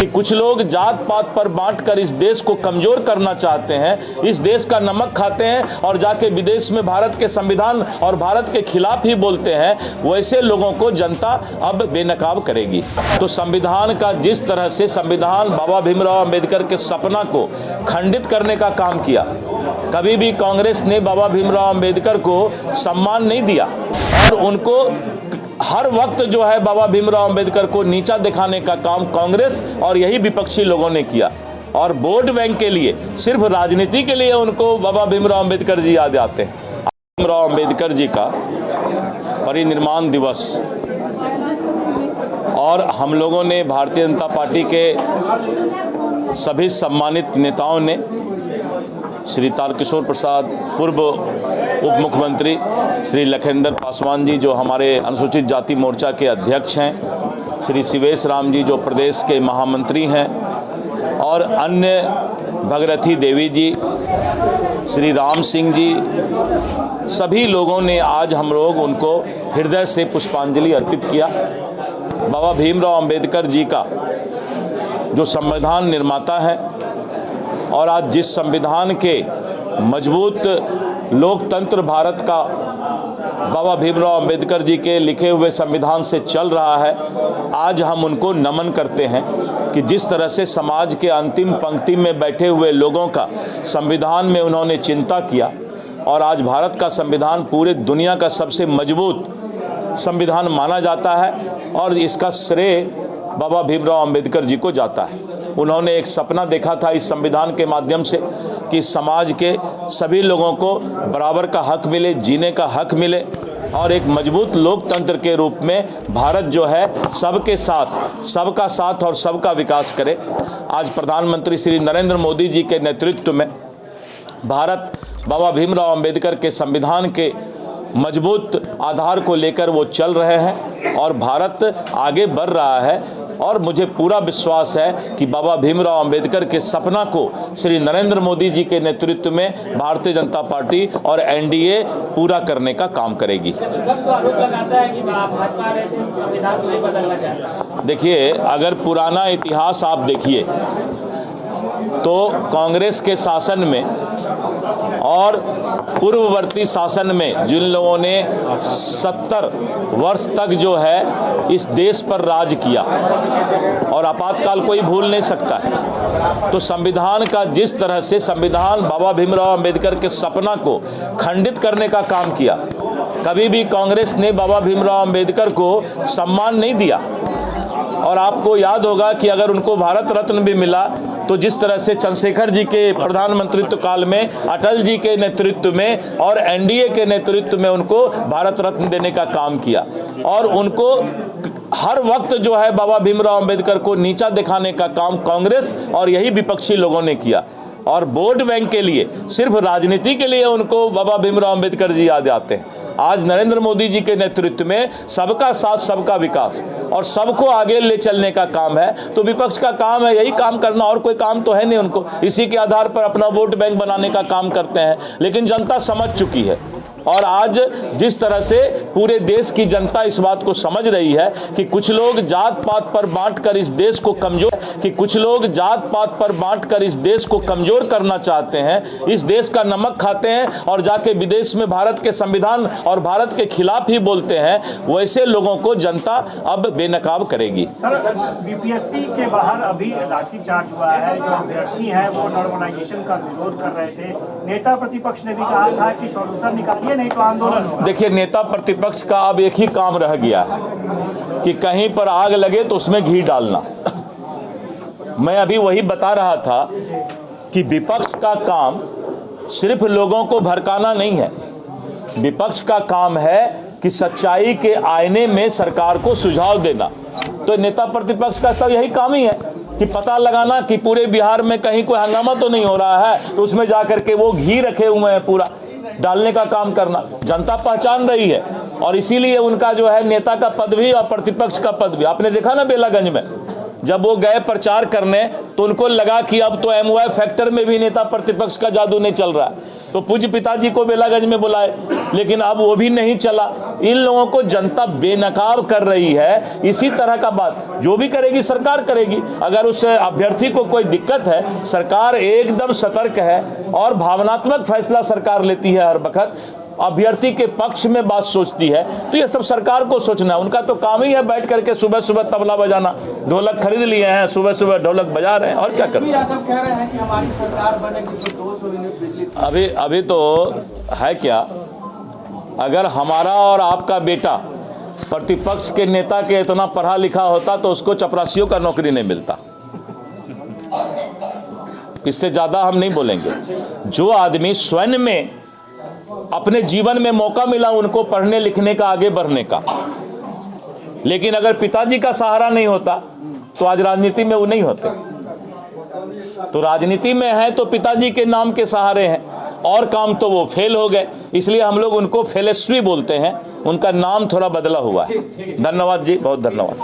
कि कुछ लोग जात पात पर बांटकर इस देश को कमजोर करना चाहते हैं, इस देश का नमक खाते हैं और जाके विदेश में भारत के संविधान और भारत के खिलाफ ही बोलते हैं, वैसे लोगों को जनता अब बेनकाब करेगी। तो संविधान का जिस तरह से संविधान बाबा भीमराव अंबेडकर के सपना को खंडित करने का काम किया, कभी भी कांग्रेस ने बाबा भीमराव अंबेडकर को सम्मान नहीं दिया और उनको हर वक्त जो है बाबा भीमराव अंबेडकर को नीचा दिखाने का काम कांग्रेस और यही विपक्षी लोगों ने किया। और वोट बैंक के लिए, सिर्फ राजनीति के लिए उनको बाबा भीमराव अंबेडकर जी याद आते हैं। भीमराव अंबेडकर जी का परिनिर्वाण दिवस और हम लोगों ने भारतीय जनता पार्टी के सभी सम्मानित नेताओं ने, श्री तारकिशोर प्रसाद पूर्व उप मुख्यमंत्री, श्री लखनदर पासवान जी जो हमारे अनुसूचित जाति मोर्चा के अध्यक्ष हैं, श्री शिवेश राम जी जो प्रदेश के महामंत्री हैं और अन्य भगरथी देवी जी, श्री राम सिंह जी, सभी लोगों ने आज हम लोग उनको हृदय से पुष्पांजलि अर्पित किया। बाबा भीमराव अंबेडकर जी का जो संविधान निर्माता है और आज जिस संविधान के मजबूत लोकतंत्र भारत का बाबा भीमराव अंबेडकर जी के लिखे हुए संविधान से चल रहा है, आज हम उनको नमन करते हैं कि जिस तरह से समाज के अंतिम पंक्ति में बैठे हुए लोगों का संविधान में उन्होंने चिंता किया और आज भारत का संविधान पूरे दुनिया का सबसे मजबूत संविधान माना जाता है और इसका श्रेय बाबा भीमराव अंबेडकर जी को जाता है। उन्होंने एक सपना देखा था इस संविधान के माध्यम से कि समाज के सभी लोगों को बराबर का हक मिले, जीने का हक मिले और एक मजबूत लोकतंत्र के रूप में भारत जो है सबके साथ, सबका साथ और सबका विकास करे। आज प्रधानमंत्री श्री नरेंद्र मोदी जी के नेतृत्व में भारत बाबा भीमराव अंबेडकर के संविधान के मजबूत आधार को लेकर वो चल रहे हैं और भारत आगे बढ़ रहा है और मुझे पूरा विश्वास है कि बाबा भीमराव अंबेडकर के सपना को श्री नरेंद्र मोदी जी के नेतृत्व में भारतीय जनता पार्टी और एनडीए पूरा करने का काम करेगी। देखिए, अगर पुराना इतिहास आप देखिए तो कांग्रेस के शासन में और पूर्ववर्ती शासन में जिन लोगों ने 70 वर्ष तक जो है इस देश पर राज किया और आपातकाल कोई भूल नहीं सकता है, तो संविधान का जिस तरह से संविधान बाबा भीमराव अंबेडकर के सपना को खंडित करने का काम किया, कभी भी कांग्रेस ने बाबा भीमराव अंबेडकर को सम्मान नहीं दिया। और आपको याद होगा कि अगर उनको भारत रत्न भी मिला तो जिस तरह से चंद्रशेखर जी के प्रधानमंत्रित्व काल में, अटल जी के नेतृत्व में और एनडीए के नेतृत्व में उनको भारत रत्न देने का काम किया और उनको हर वक्त जो है बाबा भीमराव अंबेडकर को नीचा दिखाने का काम कांग्रेस और यही विपक्षी लोगों ने किया। और वोट बैंक के लिए, सिर्फ राजनीति के लिए उनको बाबा भीमराव अंबेडकर जी याद आते हैं। आज नरेंद्र मोदी जी के नेतृत्व में सबका साथ, सबका विकास और सबको आगे ले चलने का काम है, तो विपक्ष का काम है यही काम करना, और कोई काम तो है नहीं उनको। इसी के आधार पर अपना वोट बैंक बनाने का काम करते हैं, लेकिन जनता समझ चुकी है। और आज जिस तरह से पूरे देश की जनता इस बात को समझ रही है कि कुछ लोग जात पात पर बांटकर इस देश को कमजोर करना चाहते हैं, इस देश का नमक खाते हैं और जाके विदेश में भारत के संविधान और भारत के खिलाफ ही बोलते हैं, वैसे लोगों को जनता अब बेनकाब करेगी। सर, बीपीएससी के बाहर अभी लाठीचार्ज हुआ है, जो अभ्यर्थी हैं वो नॉर्मलाइजेशन का विरोध कर रहे थे। नेता प्रतिपक्ष ने भी कहा था कि सॉल्यूशन निकालिए, नहीं तो आंदोलन होगा। देखिए, नेता प्रतिपक्ष का अब एक ही काम रह गया है कि कहीं पर आग लगे तो उसमें घी डालना। मैं अभी वही बता रहा था कि विपक्ष का काम सिर्फ लोगों को भड़काना नहीं है, विपक्ष का काम है कि सच्चाई के आईने में सरकार को सुझाव देना। तो नेता प्रतिपक्ष का तो यही काम ही है कि पता लगाना कि पूरे बिहार में कहीं कोई हंगामा तो नहीं हो रहा है, तो उसमें जाकर के वो घी रखे हुए हैं पूरा डालने का काम करना। जनता पहचान रही है और इसीलिए उनका जो है नेता का पद भी और प्रतिपक्ष का पद भी। आपने देखा ना बेलागंज में जब वो गए प्रचार करने तो उनको लगा कि अब तो एमवाय फैक्टर में भी नेता प्रतिपक्ष का जादू नहीं चल रहा है। तो पूज्य पिताजी को बेलागंज में बुलाए, लेकिन अब वो भी नहीं चला। इन लोगों को जनता बेनकाब कर रही है। इसी तरह का बात जो भी करेगी सरकार करेगी। अगर उस अभ्यर्थी को कोई दिक्कत है, सरकार एकदम सतर्क है और भावनात्मक फैसला सरकार लेती है हर वक्त, अभ्यर्थी के पक्ष में बात सोचती है। तो ये सब सरकार को सोचना है। उनका तो काम ही है बैठ करके सुबह सुबह तबला बजाना। ढोलक खरीद लिए हैं, सुबह सुबह ढोलक बजा रहे हैं, और क्या करें। यादव कह रहे हैं कि हमारी सरकार बनेगी तो 200 यूनिट बिजली। अभी तो है क्या, अगर हमारा और आपका बेटा प्रतिपक्ष के नेता के इतना पढ़ा लिखा होता तो उसको चपरासियों का नौकरी नहीं मिलता। इससे ज़्यादा हम नहीं बोलेंगे। जो आदमी स्वयं में अपने जीवन में मौका मिला उनको पढ़ने लिखने का, आगे बढ़ने का, लेकिन अगर पिताजी का सहारा नहीं होता तो आज राजनीति में वो नहीं होते। तो राजनीति में है तो पिताजी के नाम के सहारे हैं, और काम तो वो फेल हो गए, इसलिए हम लोग उनको फेलस्वी बोलते हैं। उनका नाम थोड़ा बदला हुआ है। धन्यवाद जी, बहुत धन्यवाद।